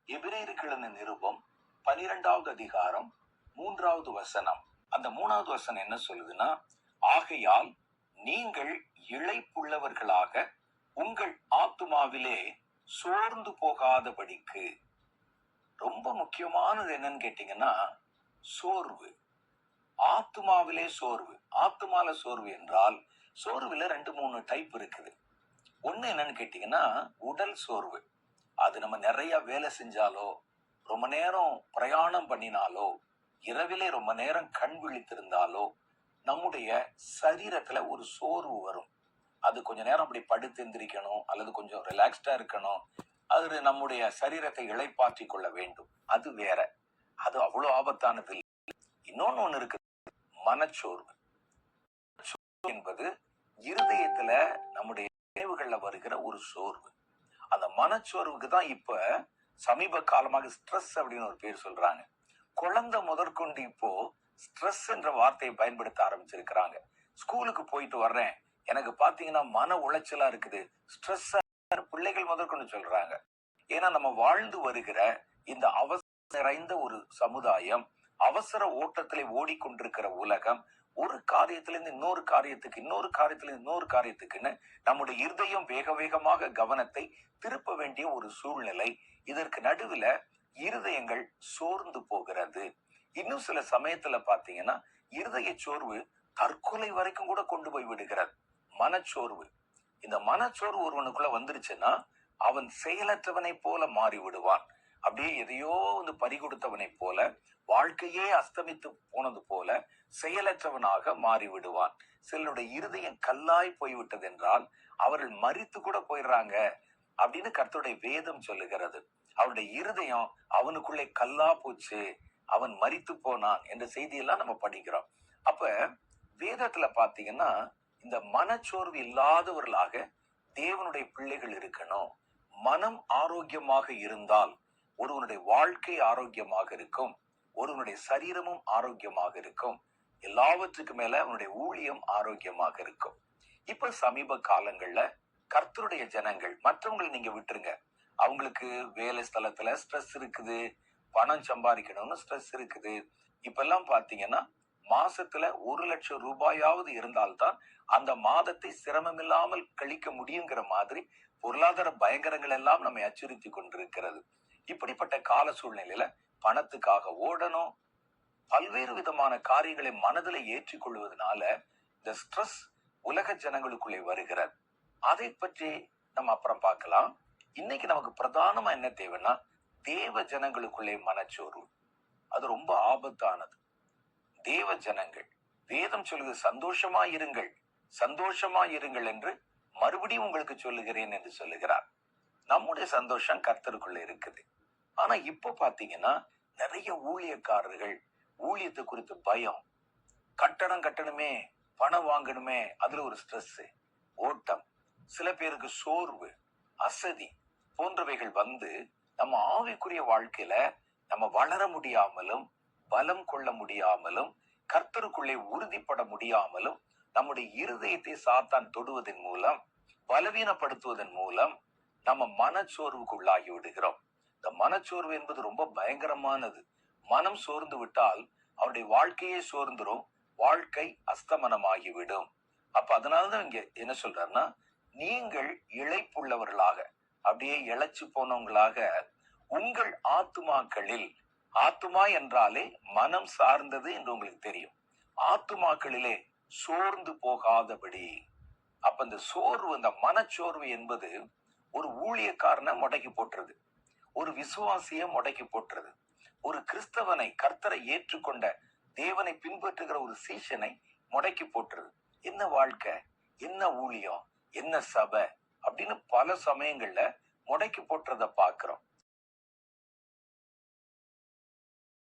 எபிரேயருக்கு எழுதின நிருபம் 12வது அதிகாரம் 3வது வசனம். அந்த 3வது வசனம் என்ன சொல்லுதுன்னா, ஆகையால் நீங்கள் இளைப்புள்ளவர்களாக உங்கள் ஆத்துமாவிலே சோர்ந்து போகாதபடிக்கு. ரொம்ப முக்கியமானது என்னன்னு கேட்டீங்கன்னா, சோர்வு. ஆத்துமாவிலே சோர்வு. ஆத்துமால சோர்வு என்றால் சோர்வுல 2-3 டைப் இருக்குது. ஒண்ணு என்னன்னு கேட்டீங்கன்னா, உடல் சோர்வு. அது நம்ம நிறைய வேலை செஞ்சாலோ, ரொம்ப நேரம் பிரயாணம் பண்ணினாலோ, இரவிலே ரொம்ப நேரம் கண் விழித்திருந்தாலோ நம்முடைய சரீரத்துல ஒரு சோர்வு வரும். அது கொஞ்ச நேரம் அப்படி படுத்து எந்திரிக்கணும், அல்லது கொஞ்சம் ரிலாக்ஸ்டா இருக்கணும். அது நம்முடைய சரீரத்தை இளைப்பாற்றிக் கொள்ள வேண்டும். அது வேற. அது அவ்வளவு ஆபத்தானது இல்லை. இன்னொன்னு ஒண்ணு இருக்கு, மனச்சோர்வு என்பது இருதயத்துல நம்முடைய நினைவுகள்ல வருகிற ஒரு சோர்வு. அந்த மனச்சோர்வுக்கு தான் இப்ப சமீப காலமாக ஸ்ட்ரெஸ் அப்படின்னு ஒரு பேர் சொல்றாங்க. குழந்தை முதற்கொண்டு இப்போ ஸ்ட்ரெஸ் என்ற வார்த்தையை பயன்படுத்த ஆரம்பிச்சிருக்கிறாங்க. ஸ்கூலுக்கு போயிட்டு வர்றேன், எனக்கு பாத்தீங்கன்னா மன உளைச்சலா இருக்குது, ஸ்ட்ரெஸ் பிள்ளைகள் முதற்கொண்டு சொல்றாங்க. ஏன்னா நம்ம வாழ்ந்து வருகிற இந்த அவசர நிறைந்த ஒரு சமுதாயம், அவசர ஓட்டத்திலே ஓடிக்கொண்டிருக்கிற உலகம், ஒரு காரியத்திலிருந்து இன்னொரு காரியத்துக்கு, இன்னொரு காரியத்திலிருந்து இன்னொரு காரியத்துக்குன்னு நம்முடைய இருதயம் வேக வேகமாக கவனத்தை திருப்ப வேண்டிய ஒரு சூழ்நிலை. இதற்கு நடுவுல இருதயங்கள் சோர்ந்து போகிறது. இன்னும் சில சமயத்துல பாத்தீங்கன்னா இருதய சோர்வு தற்கொலை வரைக்கும் கூட கொண்டு போய் விடுகிறது. மனச்சோர்வு. இந்த மனச்சோர்வு ஒருவனுக்குள்ள வந்துருச்சுன்னா அவன் செயலற்றவனை போல மாறி விடுவான். அப்படியே எதையோ வந்து பறி கொடுத்தவனை போல, வாழ்க்கையே அஸ்தமித்து போனது போல செயலற்றவனாக மாறி விடுவான். சிலருடைய இருதயம் கல்லாய் போய்விட்டது என்றால் அவர்கள் மரித்து கூட போயிடுறாங்க அப்படின்னு கர்த்தருடைய வேதம் சொல்லுகிறது. அவருடைய இருதயம் அவனுக்குள்ளே கல்லா போச்சு, அவன் மரித்து போனான் என்ற செய்தியெல்லாம் நம்ம படிக்கிறோம். அப்ப வேதத்துல பாத்தீங்கன்னா இந்த மனச்சோர்வு இல்லாதவர்களாக தேவனுடைய பிள்ளைகள் இருக்கணும். மனம் ஆரோக்கியமாக இருந்தால் ஒருவனுடைய வாழ்க்கை ஆரோக்கியமாக இருக்கும், ஒருவனுடைய சரீரமும் ஆரோக்கியமாக இருக்கும், எல்லாவற்றுக்கும் மேல அவனுடைய ஊழியம் ஆரோக்கியமாக இருக்கும். இப்ப சமீப காலங்கள்ல கர்த்தருடைய ஜனங்கள், மற்றவங்களை நீங்க விட்டுருங்க, அவங்களுக்கு வேலை ஸ்தலத்துல ஸ்ட்ரெஸ் இருக்குது, பணம் சம்பாதிக்கணும்னு ஸ்ட்ரெஸ் இருக்குது. இப்ப எல்லாம் பாத்தீங்கன்னா மாசத்துல 1,00,000 ரூபாயாவது இருந்தால்தான் அந்த மாதத்தை சிரமமில்லாமல் கழிக்க முடியுங்கிற மாதிரி பொருளாதார பயங்கரங்கள் எல்லாம் நம்மை அச்சுறுத்தி கொண்டிருக்கிறது. இப்படிப்பட்ட கால சூழ்நிலையில பணத்துக்காக ஓடணும், பல்வேறு விதமான காரியங்களை மனதில் ஏற்றிக் கொள்வதனால இந்த ஸ்ட்ரெஸ் உலக ஜனங்களுக்குள்ளே வருகிறது. அதை பற்றி நம்ம அப்புறம் பார்க்கலாம். இன்னைக்கு நமக்கு பிரதானமா என்ன தேவைன்னா, தேவ ஜனங்களுக்குள்ளே மனச்சோர்வு. அது ரொம்ப ஆபத்தானது. தேவ ஜனங்கள், வேதம் சொல்லுது சந்தோஷமா இருங்கள், சந்தோஷமா இருங்கள் என்று மறுபடியும் உங்களுக்கு சொல்லுகிறேன் என்று சொல்லுகிறார். நம்முடைய சந்தோஷம் கர்த்தருக்குள்ள இருக்குது. ஆனா இப்ப பாத்தீங்கன்னா நிறைய ஊழியக்காரர்கள் ஊழியத்தை குறித்து பயம், கட்டணம் கட்டணுமே, பணம் வாங்கணுமே, அதுல ஒரு ஸ்ட்ரெஸ், ஓட்டம், சில பேருக்கு சோர்வு, அசதி போன்றவைகள் வந்து நம்ம ஆவிக்குரிய வாழ்க்கையில நம்ம வளர முடியாமலும், பலம் கொள்ள முடியாமலும், கர்த்தருக்குள்ளே உறுதிப்பட முடியாமலும், நம்முடைய இருதயத்தை சாத்தான் தொடுவதன் மூலம், பலவீனப்படுத்துவதன் மூலம் நம்ம மனச்சோர்வுக்குள்ளாகி விடுகிறோம். இந்த மனச்சோர்வு என்பது ரொம்ப பயங்கரமானது. மனம் சோர்ந்து விட்டால் அவருடைய வாழ்க்கையே சோர்ந்துரும், வாழ்க்கை அஸ்தமனமாகிவிடும். அப்ப அதனாலதான் இங்க என்ன சொல்றாருன்னா, நீங்கள் இளைப்புள்ளவர்களாக, அப்படியே இளைச்சு போனவங்களாக உங்கள் ஆத்துமாக்களில், ஆத்துமா என்றாலே மனம் சார்ந்தது என்று உங்களுக்கு தெரியும், ஆத்துமாக்களிலே சோர்ந்து போகாதபடி. அப்ப இந்த சோர்வு, இந்த மனச்சோர்வு என்பது ஒரு ஊழியக்காரனை முடக்கி போட்டுறது, ஒரு விசுவாசிய முடக்கி போட்டுறது, ஒரு கிறிஸ்தவனை, கர்த்தரை ஏற்றுக்கொண்ட தேவனை பின்பற்றுகிற ஒரு சீஷனை முடக்கி போட்டுறது. என்ன வாழ்க்கை, என்ன ஊழியம், என்ன சபை அப்படின்னு பல சமயங்கள்ல முடக்கி போட்டுறத பாக்குறோம்.